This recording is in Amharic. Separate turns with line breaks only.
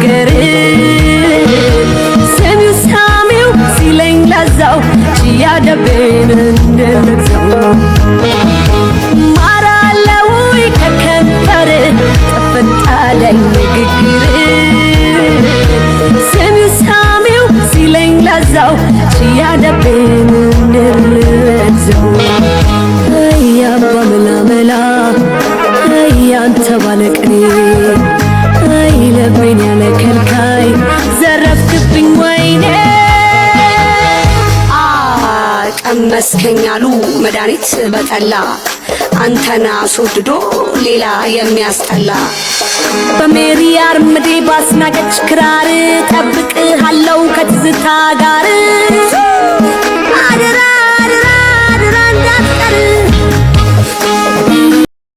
ነገር ሰሚው ሳሚው ሲለኝ ለዛው ችያደቤን እንደለዛው ማራለው ከከንፈር ጠፍጣለኝ ንግግር ሰሚው ሳሚው ሲለኝ ለዛው ችያደቤን እንደለዛው አያባ መላመላ አያንተ ባለቅኔ አይ ለቤን ያለ ከልካይ ዘረፍክብኝ ወይኔ ቀመስከኛሉ መድኃኒት በጠላ አንተና አስወድዶ ሌላ የሚያስጠላ በሜሪ አርምዴ ባስናቀች ክራር ጠብቅሃለው ከትዝታ ጋር